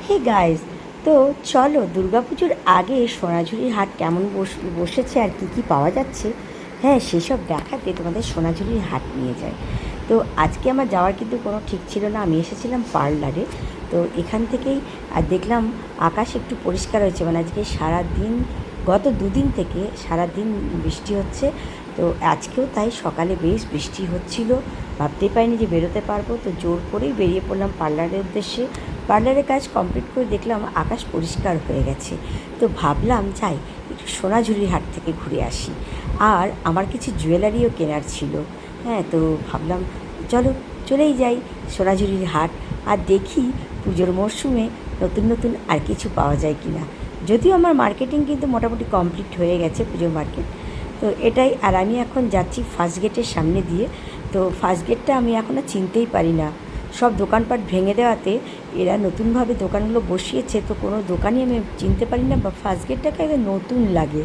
Hey guys, তো চলো দুর্গাপুজোর আগে সোনাঝুরির হাট কেমন বসেছে আর কি কি পাওয়া যাচ্ছে, হ্যাঁ সেসব দেখাতে তোমাদের সোনাঝুরির হাট নিয়ে যায়। তো আজকে আমার যাওয়ার কিন্তু কোনো ঠিক ছিল না, আমি এসেছিলাম পার্লারে। তো এখান থেকেই আর দেখলাম আকাশ একটু পরিষ্কার হয়েছে, মানে আজকে সারাদিন গত দুদিন থেকে সারাদিন বৃষ্টি হচ্ছে। তো আজকেও তাই সকালে বেশ বৃষ্টি হচ্ছিল, ভাবতেই পারিনি যে বেরোতে পারবো। তো জোর করেই বেরিয়ে পড়লাম পার্লারের উদ্দেশ্যে। পার্লারের কাজ কমপ্লিট করে দেখলাম আকাশ পরিষ্কার হয়ে গেছে। তো ভাবলাম যাই একটু সোনাঝুরির হাট থেকে ঘুরে আসি, আর আমার কিছু জুয়েলারিও কেনার ছিল। হ্যাঁ, তো ভাবলাম চলো চলেই যাই সোনাঝুরির হাট, আর দেখি পুজোর মরশুমে নতুন নতুন আর কিছু পাওয়া যায় কি না। যদিও আমার মার্কেটিং কিন্তু মোটামুটি কমপ্লিট হয়ে গেছে, পুজোর মার্কেট। তো এটাই, আর আমি এখন যাচ্ছি ফার্স্ট গেটের সামনে দিয়ে। তো ফার্স্ট গেটটা আমি এখন আর চিনতেই পারি না, সব দোকানপাট ভেঙে দেওয়াতে এরা নতুনভাবে দোকানগুলো বসিয়েছে, তো কোনো দোকানই আমি চিনতে পারি না, বা ফার্স্ট গেটটাকে একদম নতুন লাগে।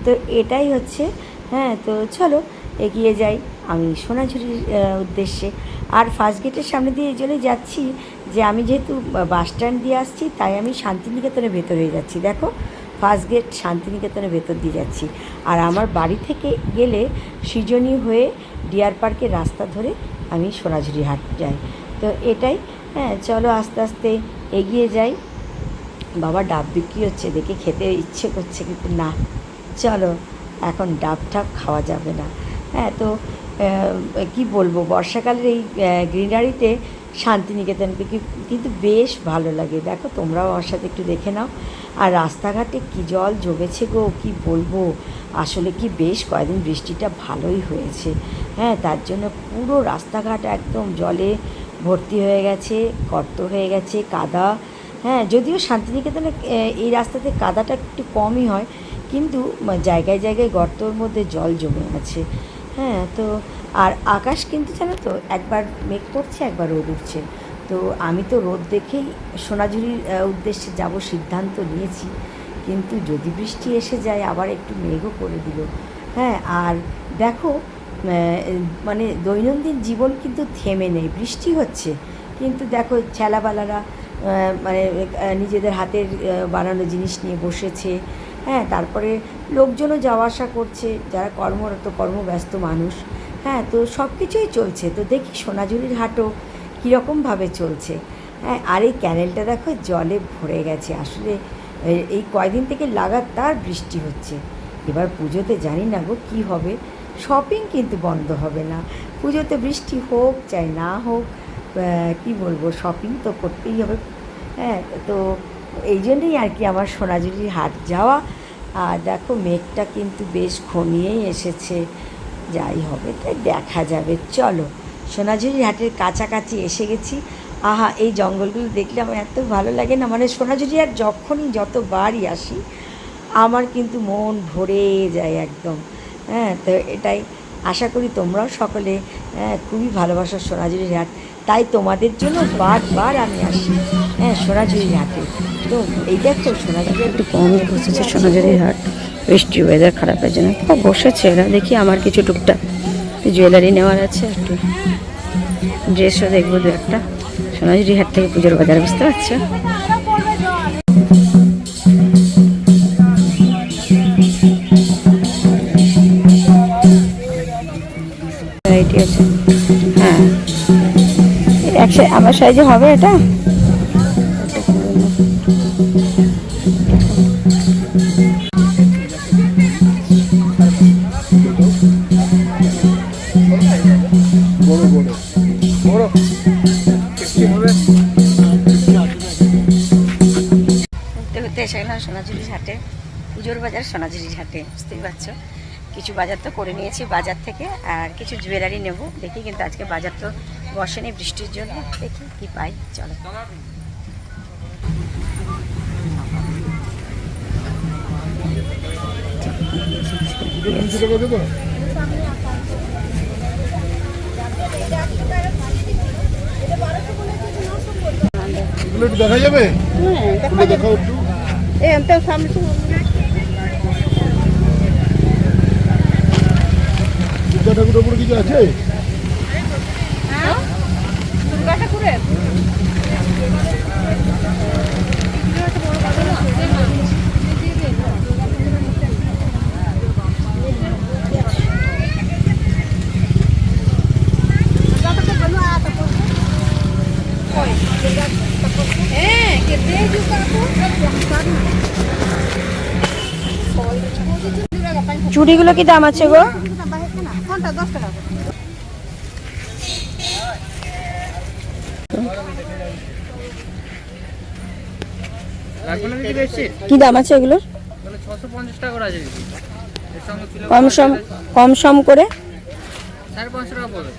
তো এটাই হচ্ছে। হ্যাঁ, তো চলো এগিয়ে যাই আমি সোনাঝুরির উদ্দেশ্যে। আর ফার্স্ট গেটের সামনে দিয়ে এই জন্যই যাচ্ছি যে আমি যেহেতু বাস স্ট্যান্ড দিয়ে আসছি, তাই আমি শান্তিনিকেতনের ভেতরে যাচ্ছি। দেখো, ফার্স্ট গেট শান্তিনিকেতনের ভেতর দিয়ে যাচ্ছি। আর আমার বাড়ি থেকে গেলে সৃজনী হয়ে ডিয়ার পার্কের রাস্তা ধরে আমি সোনাঝুরি হাট যাই। তো এটাই। হ্যাঁ, চলো আস্তে আস্তে এগিয়ে যাই। বাবা ডাব বিক্রি হচ্ছে দেখে খেতে ইচ্ছে করছে, কিন্তু না, চলো এখন ডাব ঠাব খাওয়া যাবে না। হ্যাঁ, তো কি বলবো, বর্ষাকালের এই গ্রিনারিতে শান্তিনিকেতনকে কিন্তু বেশ ভালো লাগে। দেখো তোমরাও আমার সাথে একটু দেখে নাও। আর রাস্তাঘাটে কি জল জমেছে গো, কি বলবো। আসলে কি বেশ কয়েকদিন বৃষ্টিটা ভালোই হয়েছে। হ্যাঁ, তার জন্য পুরো রাস্তাঘাট একদম জলে ভর্তি হয়ে গেছে, গর্ত হয়ে গেছে, কাদা। হ্যাঁ, যদিও শান্তিনিকেতনে এই রাস্তাতে কাদাটা একটু কমই হয়, কিন্তু জায়গায় জায়গায় গর্তর মধ্যে জল জমে আছে। হ্যাঁ, তো আর আকাশ কিন্তু জানো তো, একবার মেঘ করছে একবার রোদ উঠছে। তো আমি তো রোদ দেখেই সোনাঝুরির উদ্দেশ্যে যাব সিদ্ধান্ত নিয়েছি, কিন্তু যদি বৃষ্টি এসে যায় আবার একটু মেঘও করে দিল। হ্যাঁ, আর দেখো মানে দৈনন্দিন জীবন কিন্তু থেমে নেই, বৃষ্টি হচ্ছে কিন্তু দেখো ছেলাবালারা মানে নিজেদের হাতের বানানো জিনিস নিয়ে বসেছে। হ্যাঁ, তারপরে লোকজনও যাওয়া আসা করছে, যারা কর্মরত কর্মব্যস্ত মানুষ। হ্যাঁ, তো সব কিছুই চলছে। তো দেখি সোনাঝুরির হাটও কীরকমভাবে চলছে। হ্যাঁ, আর এই ক্যানেলটা দেখো জলে ভরে গেছে। আসলে এই কয়দিন থেকে লাগাতার বৃষ্টি হচ্ছে। এবার পুজোতে জানি না গো কী হবে। শপিং কিন্তু বন্ধ হবে না, পুজোতে বৃষ্টি হোক চাই না হোক। কি বলবো, শপিং তো করতেই হবে। হ্যাঁ, তো এই জন্যই আর কি আমার সোনাঝুরির হাট যাওয়া। আর দেখো মেঘটা কিন্তু বেশ ঘনিয়েই এসেছে, যাই হবে তাই দেখা যাবে। চলো সোনাঝুরির হাটের কাছাকাছি এসে গেছি। আহা, এই জঙ্গলগুলো দেখলে আমার এত ভালো লাগে না, মানে সোনাঝুরি আর যখনই যতবারই আসি আমার কিন্তু মন ভরে যায় একদম। হ্যাঁ, তো এটাই, আশা করি তোমরাও সকলে খুবই ভালোবাসো সোনাঝুরির হাট, তাই তোমাদের জন্য বারবার আমি আসি। হ্যাঁ, সোনাঝুরির হাটে। তো এই দেখো সোনাঝুরি একটু কমই বসেছে সোনাঝুরির হাট, বৃষ্টি ওয়েদার খারাপের জন্য খুব বসেছে এরা। দেখি আমার কিছু টুকটাক জুয়েলারি নেওয়ার আছে, একটু ড্রেসও দেখবো দু একটা। সোনাঝুরি হাট থেকে পুজোর বাজার, বুঝতে পারছো। ভ্যারাইটি আছে। হ্যাঁ, আমার সাইজে হবে এটা। ঘুরতে এসে গেলাম সোনাঝুরির হাটে, পুজোর বাজার সোনাঝুরির হাটে, বুঝতেই পারছো। কিছু বাজার তো করে নিয়েছি বাজার থেকে, আর কিছু জুয়েলারি নেব। দেখি, কিন্তু আজকে বাজার তো বসেনি বৃষ্টির জন্য, দেখি কি পাই। চলো দেখা যাবে। দেখাও একটু সামনে। ঠাকুরের উপরে কিছু আছে? দুর্গা ঠাকুরের চুড়িগুলো কি দাম আছে গো? কোনটা 10 টাকা? কি দাম আছে এগুলোর? 650 টাকা করে আছে দিদি। এর সঙ্গে কিলো কম সম করে। 550 টাকা পড়বে।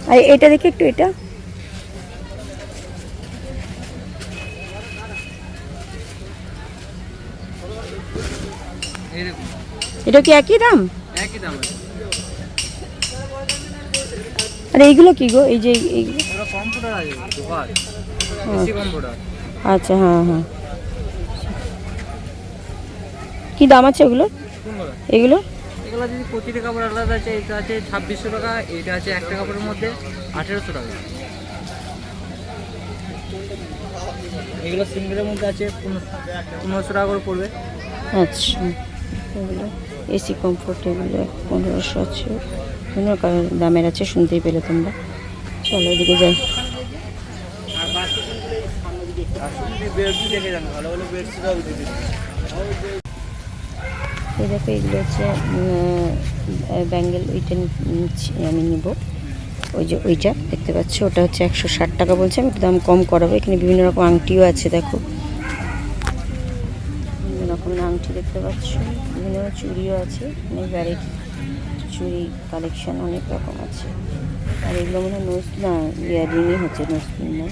আর এটা দেখি একটু, এটা এই দেখুন এটা কি একই দাম? একই দাম আছে। আর এইগুলো কি গো? এই যে এইগুলো পুরো কম্পিউটার আছে দুবার। বেশি কম্পিউটার। আচ্ছা, হ্যাঁ হ্যাঁ। কি দাম আছে এগুলো? কোনগুলো? এগুলো এগুলো যদি প্রতিটা কাপড় আলাদা আছে, এটা আছে 2600 টাকা, এটা আছে একটা কাপড়ের মধ্যে 1800 টাকা। এগুলো সিঙ্গেলের মধ্যে আছে 1500 টাকা করে পড়বে। আচ্ছা, এগুলো এসি কমফোর্ট, এগুলো 1500 আছে। বিভিন্ন দামের আছে, শুনতেই পেলে তোমরা। চলো এদিকে যাই। এই দেখো, এগুলো হচ্ছে ব্যাঙ্গেল, ওইটা আমি নিব। ওই যে ওইটা দেখতে পাচ্ছ, ওটা হচ্ছে 160 টাকা বলছে। আমি একটু দাম কম করাবো। এখানে বিভিন্ন রকম আংটিও আছে, দেখো বিভিন্ন রকমের আংটি দেখতে পাচ্ছ, বিভিন্ন চুড়িও আছে, অনেক ভ্যারাইটি চুড়ি কালেকশন অনেক রকম আছে। আর এগুলো মনে হয় না ইয়ারিংই হচ্ছে, নোসপিন না,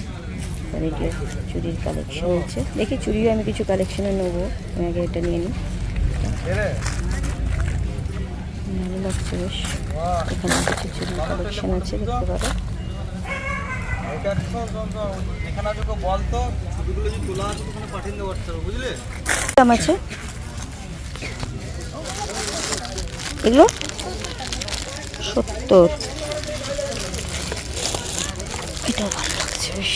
ভ্যারাইটি চুড়ির কালেকশন আছে। দেখি চুড়িও আমি কিছু কালেকশনে নেবো, আমি আগে এটা নিয়ে নিই। ভালো লাগছে বেশ। এখানে কিছু চুড়ির কালেকশন আছে, দেখতে পারো। দাম আছে এগুলো 70। এটাও ভালো লাগছে বেশ।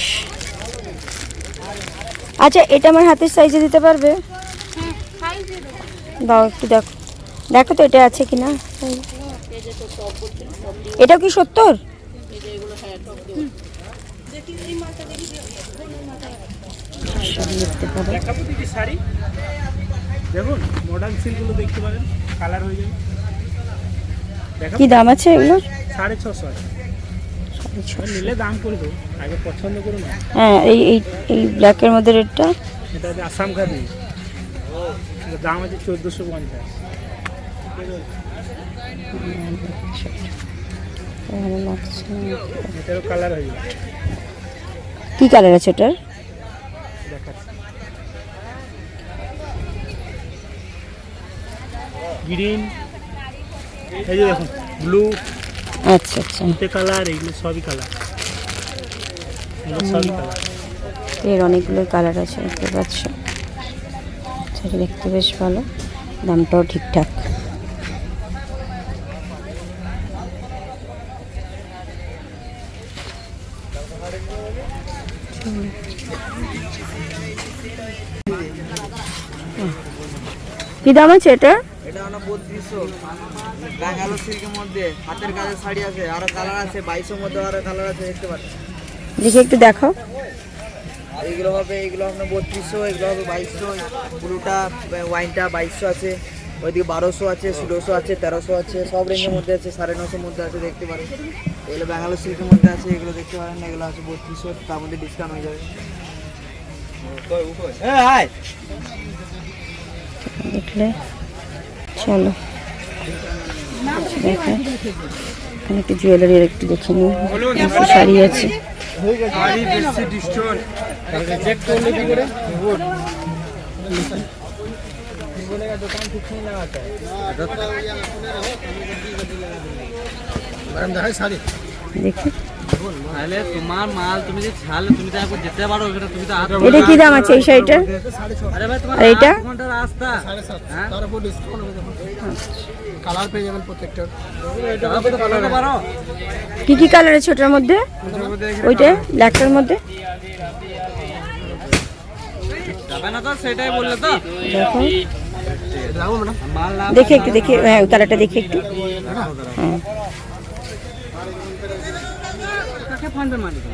আচ্ছা, এটা আমার হাতের সাইজে দিতে পারবে? দাও একটু, দেখো দেখো তো এটা আছে কিনা। এটাও কি 70? দেখতে পারো। শাড়ি দেখুন, মডার্ন সিল্কগুলো দেখতে পারেন, কালার হয়ে যাবে। কি দাম আছে এগুলো? 650 আছে। নিলে দাম করবো, আগে পছন্দ করুন। হ্যাঁ, এই এই এই ব্ল্যাকের মধ্যে রেটটা। এটা হচ্ছে আসাম খাদি, দাম আছে 1450। ভালো লাগছে। এটারও কালার হয়ে যাবে। কি কালার আছে ওটার? দেখাচ্ছি, গ্রিন, এই যে দেখুন ব্লু, আচ্ছা আচ্ছা, এতে কালার, এইগুলো সবই কালার, এগুলো সবই কালার। এর অনেকগুলো কালার আছে, দেখতে পাচ্ছ। সেটা দেখতে বেশ ভালো, দামটাও ঠিকঠাক। কি দাম আছে এটা? এটা হলো 3200 ব্যাঙ্গালোর সিল্কের মধ্যে, হাতের কাজের শাড়ি আছে, আরো কালার আছে 2200 মধ্যে, আরো কালার আছে, দেখতে পাচ্ছেন। দেখি একটু দেখো। এইগুলো হবে, এইগুলো আপনার 3200, এগুলো হবে 2200। ব্লুটা ওয়াইনটা 2200 আছে, ওইদিকে 1200 আছে, 1600 আছে, 1300 আছে, সব রেঞ্জের মধ্যে আছে, 950 মধ্যে আছে, দেখতে পারেন। এগুলো ব্যাঙ্গালোর সিল্কের মধ্যে আছে, এগুলো দেখতে পারেন। এগুলো আছে 3200, তার মধ্যে ডিসকাউন্ট হয়ে যাবে। দেখলে চলো দেখো, এখানে একটু জুয়েলারি একটু দেখে নিই। শাড়ি আছে, দেখি তাহলে তোমার মাল তুমি যে ছাড়লে, তুমি তো এখন যেতে পারো ওখানে, তুমি তো এটা কি দাম আছে এই শাড়িটা? আরে ভাই তোমার আর এইটা? 8 ঘন্টার রাস্তা, হ্যাঁ কালার পেয়ে যাবেন প্রত্যেকটা। তারপরে তো পাঠাতে পারো। কি কি কালার আছে ওটার মধ্যে? ওইটা ব্ল্যাকটার মধ্যে যাবে না তো, সেটাই বললে তো। দেখো, মাল না দেখে একটু দেখে, হ্যাঁ ওই কালারটা দেখে একটু। হ্যাঁ, কাকে ফান্ডের মালিক?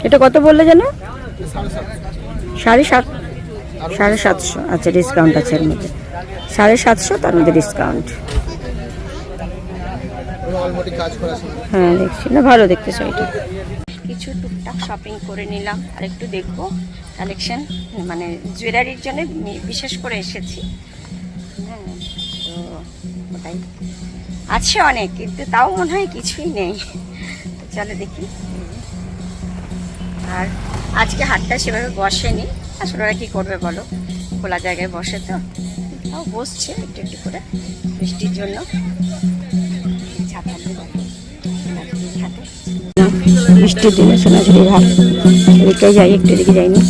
এটা কত বললে যেন? 750, 750। আচ্ছা, ডিসকাউন্ট আছে এর মধ্যে। 750, তার মধ্যে ডিসকাউন্ট। হ্যাঁ দেখছি না, ভালো দেখতে শাড়িটা। কিছু টুকটাক শপিং করে নিলাম, আর একটু দেখবো কালেকশন, মানে জুয়েলারির জন্য বিশেষ করে এসেছি। হ্যাঁ, তো ওটাই আছে অনেক, কিন্তু তাও মনে হয় কিছুই নেই। চলো দেখি। আর আজকে হাটটা সেভাবে বসেনি, আসলে ওরা কী করবে বলো, খোলা জায়গায় বসে তো, তাও বসছে একটু একটু করে বৃষ্টির জন্য। বৃষ্টির দিনে সোনাঝুরির হাট, এদিকে যাই, একটু এদিকে যাইনি।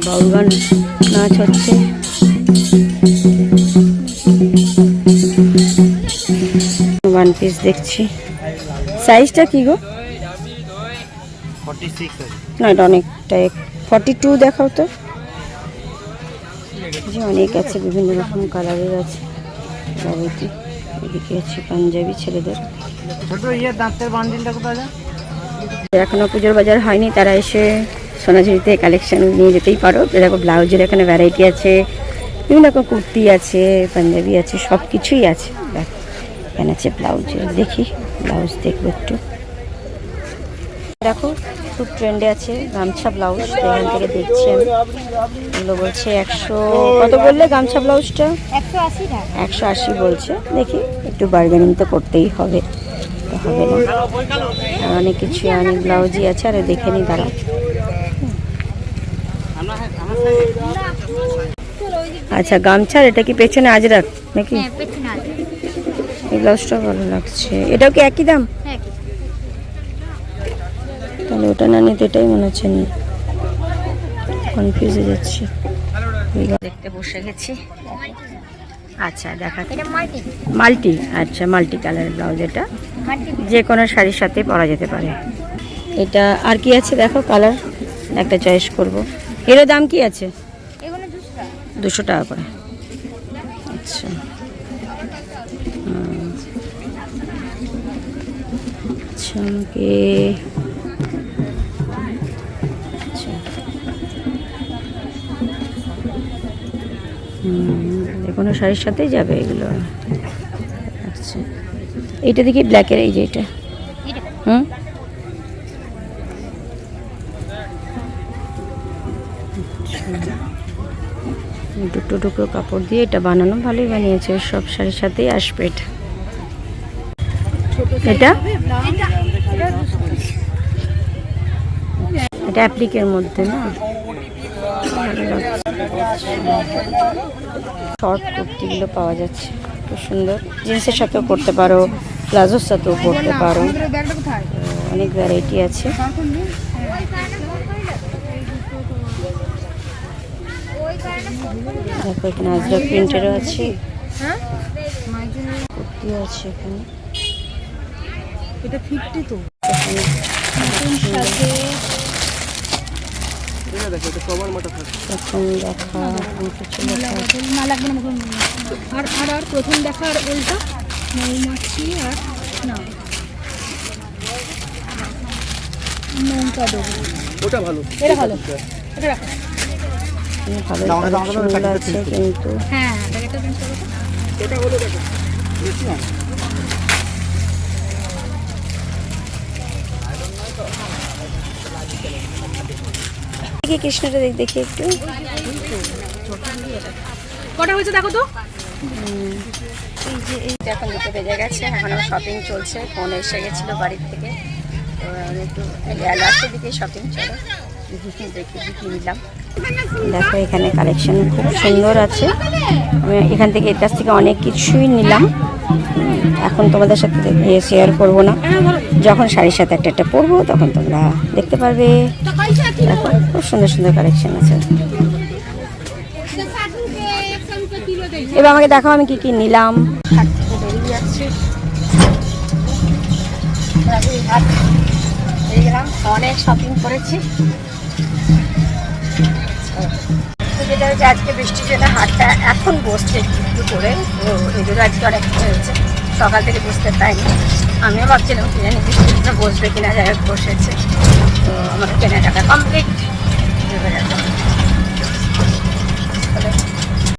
বাউল গান নাচ হচ্ছে। ওয়ান পিস দেখছি। সাইজটা কি গো? 46 না, এটা অনেকটাই। 42 দেখাও তো। যে অনেক আছে, বিভিন্ন রকম কালারের আছে। এদিকে আছে পাঞ্জাবি ছেলেদের। ছোট দাঁতের বান্ডিলটা কোথায় যায়? এখনো পুজোর বাজার হয়নি, তারা এসে সোনাঝুরিতে কালেকশন নিয়ে যেতেই পারো। দেখো ব্লাউজের এখানে ভ্যারাইটি আছে, বিভিন্ন রকম কুর্তি আছে, পাঞ্জাবি আছে, সব কিছুই আছে। দেখো এখানে আছে ব্লাউজের, দেখি ব্লাউজ দেখবো একটু। দেখো খুব ট্রেন্ডে আছে গামছা ব্লাউজ, এখান থেকে দেখছি আমি। এগুলো বলছে 100, কত বললে গামছা ব্লাউজটা? 180 বলছে। দেখি একটু বার্গেনিং তো করতেই হবে, তো হবে না। আর অনেক কিছু, অনেক ব্লাউজই আছে। আর দেখে নি দাঁড়া। আচ্ছা, গামছার এটা কি পেছনে আজরাক নাকি? এই ব্লাউজটা ভালো লাগছে। এটাও কি একই দাম? তাহলে ওটা না নিতে এটাই মনে হচ্ছে নি, কনফিউজ হয়ে যাচ্ছি। দেখতে বসে গেছি। আচ্ছা দেখা, মাল্টি, আচ্ছা মাল্টি কালার ব্লাউজ। এটা যে কোনো শাড়ির সাথে পরা যেতে পারে। এটা আর কি আছে দেখো, কালার একটা চয়েস করব। এর দাম কি আছে? 200 টাকা করে। আচ্ছা, আচ্ছা আমাকে যে কোনো শাড়ির সাথেই যাবে এগুলো। আচ্ছা, এইটা দেখি ব্ল্যাকের, এই যে এটা। দুটো টুকরো কাপড় দিয়ে এটা বানানো, ভালোই বানিয়েছে, সব শাড়ির সাথেই আসবে এটা। এটা এটা অ্যাপ্লিকের মধ্যে না, শর্ট কুর্তিগুলো পাওয়া যাচ্ছে, খুব সুন্দর। জিন্সের সাথেও পরতে পারো, প্লাজোর সাথেও পরতে পারো, অনেক ভ্যারাইটি আছে। দেখো এখানে আজরাক প্রিন্টেরও আছে, কুর্তিও আছে এখানে। এটা 50 তো। প্রথম দেখা আর প্রথম দেখা আর উল্টা মৌমাছি আর না নৌকা দেবো, ওটা ভালো, এটা ভালো, এটা রাখো। ভালো সুন্দর আছে কিন্তু। হ্যাঁ এটা চেঞ্জ করো, এটা হলো দেখো কৃষ্ণটা দেখি একটু, কটা হয়েছে দেখো তো। এখন 2টো বেজে গেছে, এখনো শপিং চলছে। ফোন এসে গেছিলো বাড়ির থেকে, তো একটু লাস্টের দিকে শপিং চলো, দেখি নিলাম। দেখো এখানে কালেকশন খুব সুন্দর আছে। আমি এখান থেকে, এর কাছ থেকে অনেক কিছুই নিলাম। এখন তোমাদের সাথে শেয়ার করবো না, যখন শাড়ির সাথে একটা একটা পরবো তখন তোমরা দেখতে পারবে। দেখো খুব সুন্দর সুন্দর কালেকশন আছে। এবার আমাকে দেখাও আমি কি কি নিলাম। হাট থেকে বেরিয়ে যাচ্ছি, সোনাঝুরির হাট এই গেলাম, অনেক শপিং করেছি। তো যেটা হচ্ছে আজকে বৃষ্টির জন্য হাটটা এখন বসছে একটু করে, তো এই জন্য আজকে অনেক হয়েছে, সকাল থেকে বুঝতে পাইনি। আমিও ভাবছিলাম কি জানি বৃষ্টির জন্য বসবে কিনা, যাই হোক বসেছে। তো আমার কেনাকাটা কমপ্লিট।